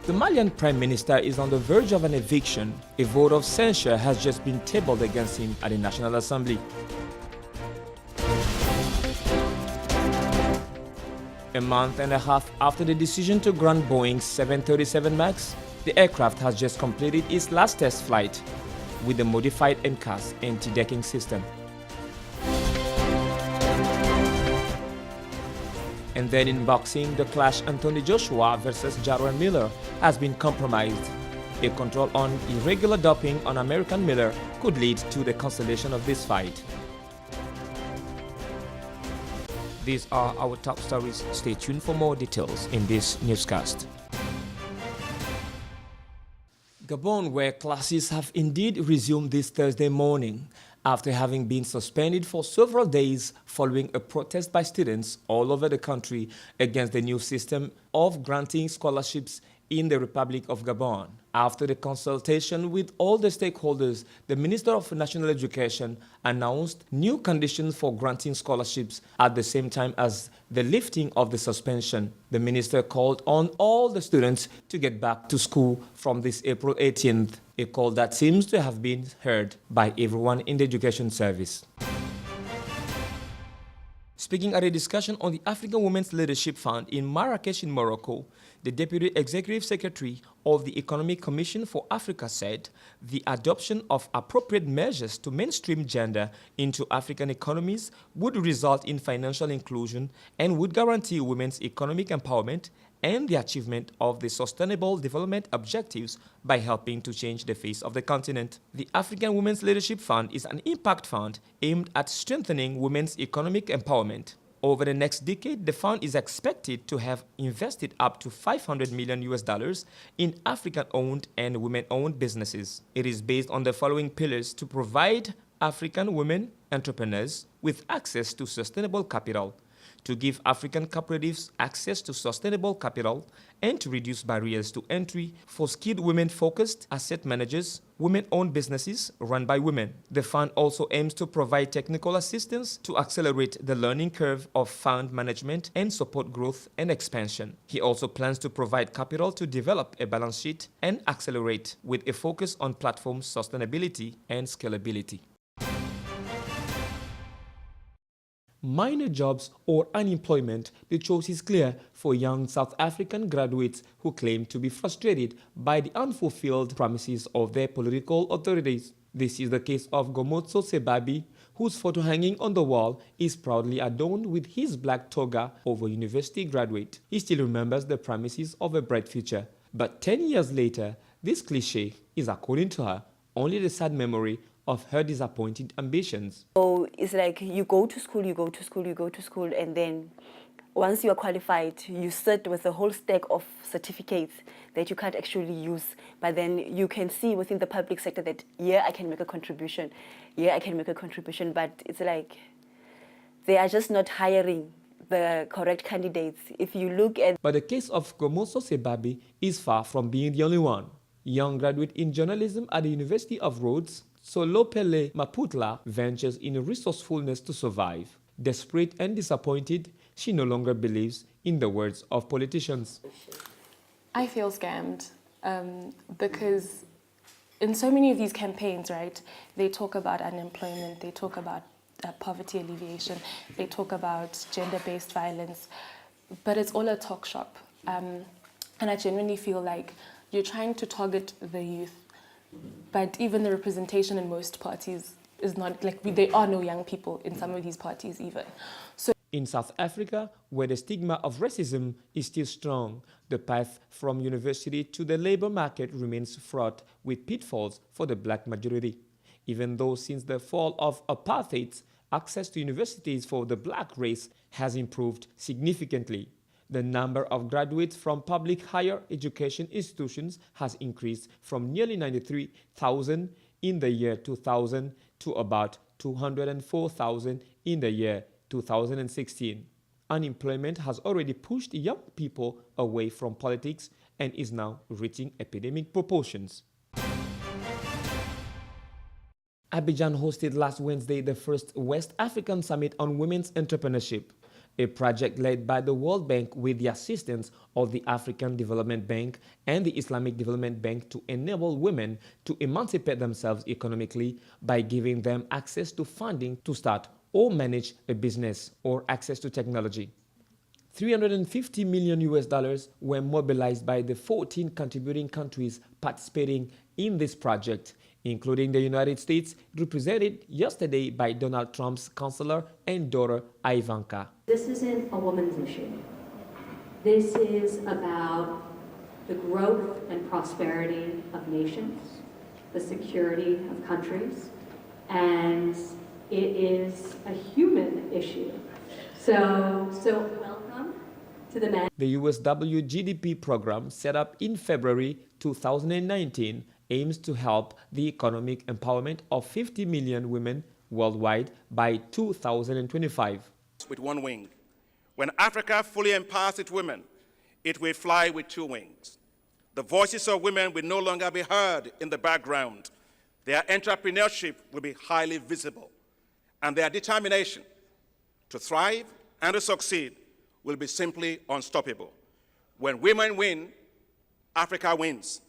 The Malian Prime Minister is on the verge of an eviction. A vote of censure has just been tabled against him at the National Assembly. A month and a half after the decision to grant Boeing 737 MAX, the aircraft has just completed its last test flight with the modified MCAS anti-decking system. And then in boxing, the clash Anthony Joshua versus Jarrell Miller has been compromised. A control on irregular doping on American Miller could lead to the cancellation of this fight. These are our top stories. Stay tuned for more details in this newscast. Gabon, where classes have indeed resumed this Thursday morning after having been suspended for several days following a protest by students all over the country against the new system of granting scholarships in the Republic of Gabon. After the consultation with all the stakeholders, the Minister of National Education announced new conditions for granting scholarships at the same time as the lifting of the suspension. The minister called on all the students to get back to school from this April 18th, a call that seems to have been heard by everyone in the education service. Speaking at a discussion on the African Women's Leadership Fund in Marrakesh in Morocco, the Deputy Executive Secretary of the Economic Commission for Africa said the adoption of appropriate measures to mainstream gender into African economies would result in financial inclusion and would guarantee women's economic empowerment and the achievement of the Sustainable Development Objectives by helping to change the face of the continent. The African Women's Leadership Fund is an impact fund aimed at strengthening women's economic empowerment. Over the next decade, the fund is expected to have invested up to $500 million in African-owned and women-owned businesses. It is based on the following pillars to provide African women entrepreneurs with access to sustainable capital, to give African cooperatives access to sustainable capital, and to reduce barriers to entry for skilled women-focused asset managers, women-owned businesses run by women. The fund also aims to provide technical assistance to accelerate the learning curve of fund management and support growth and expansion. He also plans to provide capital to develop a balance sheet and accelerate with a focus on platform sustainability and scalability. Minor jobs or unemployment, the choice is clear for young South African graduates who claim to be frustrated by the unfulfilled promises of their political authorities. This is the case of Gomotso Sebabi, whose photo hanging on the wall is proudly adorned with his black toga of a university graduate. He still remembers the promises of a bright future. But 10 years later, this cliché is, according to her, only the sad memory of her disappointed ambitions. So it's like you go to school, you go to school, you go to school, and then once you are qualified, you sit with a whole stack of certificates that you can't actually use. But then you can see within the public sector that, yeah, I can make a contribution. Yeah, I can make a contribution. But it's like they are just not hiring the correct candidates. If you look at... But the case of Gomotso Sebabi is far from being the only one. Young graduate in journalism at the University of Rhodes, Solopele Maputla ventures in resourcefulness to survive. Desperate and disappointed, she no longer believes in the words of politicians. I feel scammed because in so many of these campaigns, right, they talk about unemployment, they talk about poverty alleviation, they talk about gender-based violence, but it's all a talk shop. And I genuinely feel like you're trying to target the youth, but even the representation in most parties is not, like, there are no young people in some of these parties even. So in South Africa, where the stigma of racism is still strong, the path from university to the labor market remains fraught with pitfalls for the black majority. Even though since the fall of apartheid, access to universities for the black race has improved significantly. The number of graduates from public higher education institutions has increased from nearly 93,000 in the year 2000 to about 204,000 in the year 2016. Unemployment has already pushed young people away from politics and is now reaching epidemic proportions. Abidjan hosted last Wednesday the first West African Summit on Women's Entrepreneurship, a project led by the World Bank with the assistance of the African Development Bank and the Islamic Development Bank to enable women to emancipate themselves economically by giving them access to funding to start or manage a business or access to technology. $350 million were mobilized by the 14 contributing countries participating in this project, including the United States, represented yesterday by Donald Trump's counselor and daughter Ivanka. This isn't a woman's issue. This is about the growth and prosperity of nations, the security of countries, and it is a human issue. So welcome to the men. The USW GDP program, set up in February 2019, aims to help the economic empowerment of 50 million women worldwide by 2025. With one wing. When Africa fully empowers its women, it will fly with two wings. The voices of women will no longer be heard in the background. Their entrepreneurship will be highly visible, and their determination to thrive and to succeed will be simply unstoppable. When women win, Africa wins.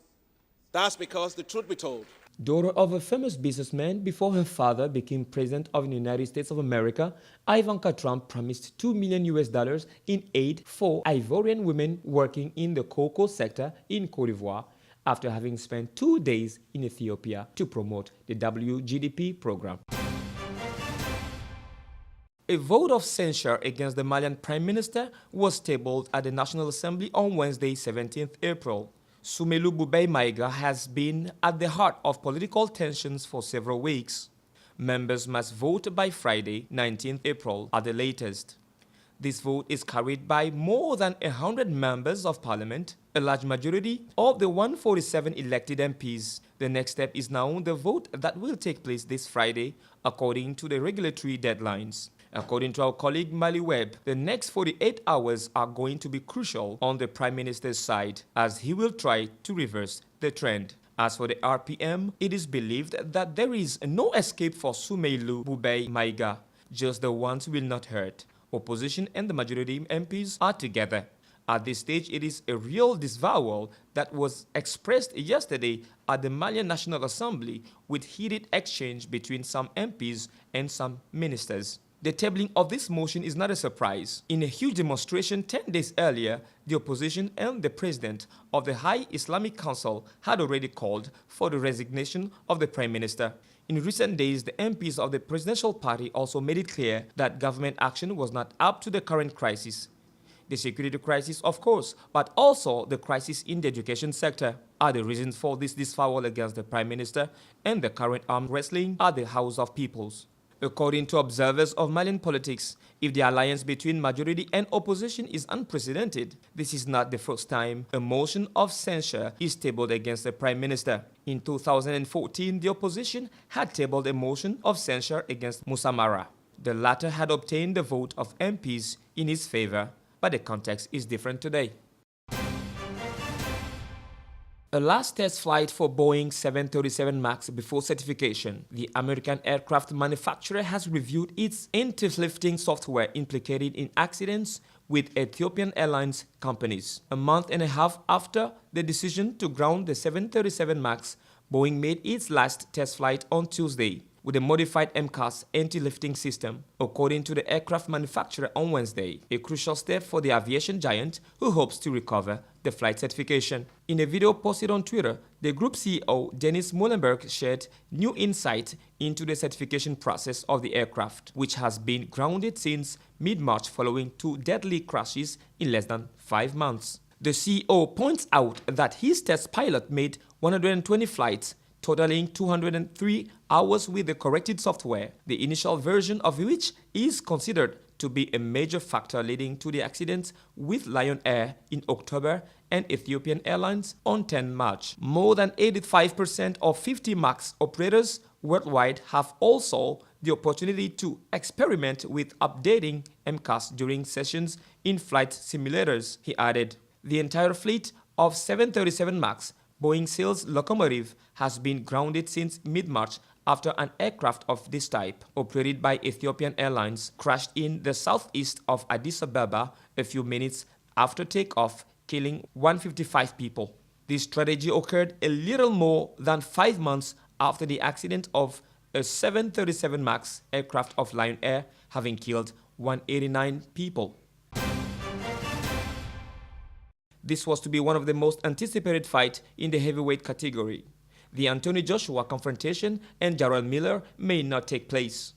That's because, the truth be told, Daughter of a famous businessman before her father became president of the United States of America, Ivanka Trump promised $2 million in aid for Ivorian women working in the cocoa sector in Cote d'Ivoire after having spent 2 days in Ethiopia to promote the WGDP program. A vote of censure against the Malian Prime Minister was tabled at the National Assembly on Wednesday, 17th April. Soumeylou Boubèye Maïga has been at the heart of political tensions for several weeks. Members must vote by Friday, 19th April at the latest. This vote is carried by more than 100 members of parliament, a large majority of the 147 elected MPs. The next step is now the vote that will take place this Friday, according to the regulatory deadlines. According to our colleague Mali Webb, the next 48 hours are going to be crucial on the Prime Minister's side, as he will try to reverse the trend. As for the RPM, it is believed that there is no escape for Soumeylou Boubèye Maïga. Just the ones will not hurt. Opposition and the majority MPs are together. At this stage, it is a real disavowal that was expressed yesterday at the Malian National Assembly, with heated exchange between some MPs and some ministers. The tabling of this motion is not a surprise. In a huge demonstration 10 days earlier, the opposition and the president of the High Islamic Council had already called for the resignation of the Prime Minister. In recent days, the MPs of the presidential party also made it clear that government action was not up to the current crisis. The security crisis, of course, but also the crisis in the education sector are the reasons for this disavowal against the Prime Minister and the current arm wrestling at the House of Peoples. According to observers of Malian politics, if the alliance between majority and opposition is unprecedented, this is not the first time a motion of censure is tabled against the Prime Minister. In 2014, the opposition had tabled a motion of censure against Moussa Mara. The latter had obtained the vote of MPs in his favor, but the context is different today. A last test flight for Boeing 737 MAX before certification, the American aircraft manufacturer has reviewed its anti-lifting software implicated in accidents with Ethiopian Airlines companies. A month and a half after the decision to ground the 737 MAX, Boeing made its last test flight on Tuesday with a modified MCAS anti-lifting system, according to the aircraft manufacturer on Wednesday, a crucial step for the aviation giant who hopes to recover the flight certification. In a video posted on Twitter, the group CEO Dennis Muhlenberg shared new insight into the certification process of the aircraft, which has been grounded since mid-March following 2 deadly crashes in less than 5 months. The CEO points out that his test pilot made 120 flights, totaling 203 hours with the corrected software, the initial version of which is considered to be a major factor leading to the accidents with Lion Air in October and Ethiopian Airlines on 10 March. More than 85% of 50 MAX operators worldwide have also the opportunity to experiment with updating MCAS during sessions in flight simulators, he added. The entire fleet of 737 MAX Boeing sales locomotive has been grounded since mid-March after an aircraft of this type, operated by Ethiopian Airlines, crashed in the southeast of Addis Ababa a few minutes after takeoff, killing 155 people. This tragedy occurred a little more than 5 months after the accident of a 737 MAX aircraft of Lion Air, having killed 189 people. This was to be one of the most anticipated fights in the heavyweight category. The Anthony Joshua confrontation and Jarrell Miller may not take place.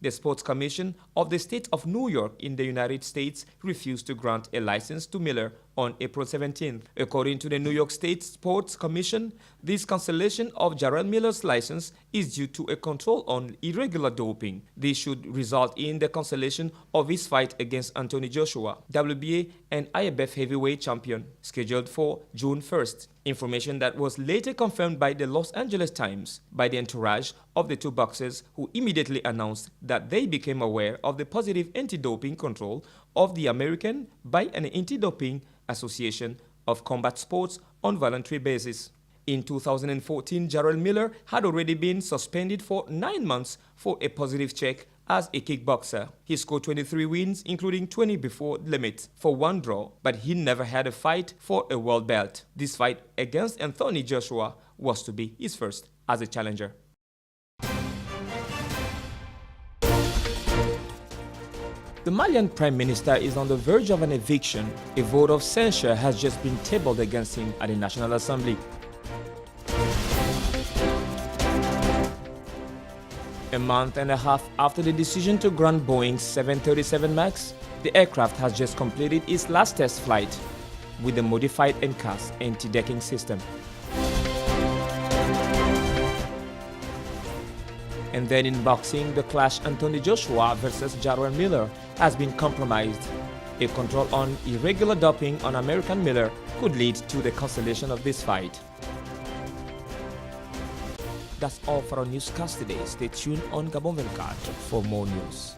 The Sports Commission of the state of New York in the United States refused to grant a license to Miller on April 17th. According to the New York State Sports Commission, this cancellation of Jarrell Miller's license is due to a control on irregular doping. This should result in the cancellation of his fight against Anthony Joshua, WBA and IBF heavyweight champion, scheduled for June 1st. Information that was later confirmed by the Los Angeles Times by the entourage of the two boxers, who immediately announced that they became aware of the positive anti-doping control of the American by an Anti-Doping Association of Combat Sports on voluntary basis. In 2014, Jarrell Miller had already been suspended for 9 months for a positive check as a kickboxer. He scored 23 wins, including 20 before limit, for 1 draw, but he never had a fight for a world belt. This fight against Anthony Joshua was to be his first as a challenger. The Malian Prime Minister is on the verge of an eviction. A vote of censure has just been tabled against him at the National Assembly. A month and a half after the decision to grant Boeing's 737 MAX, the aircraft has just completed its last test flight with the modified MCAS anti-decking system. And then in boxing, the clash Anthony Joshua versus Jarrell Miller has been compromised. A control on irregular doping on American Miller could lead to the cancellation of this fight. That's all for our newscast today. Stay tuned on Gabon 24 for more news.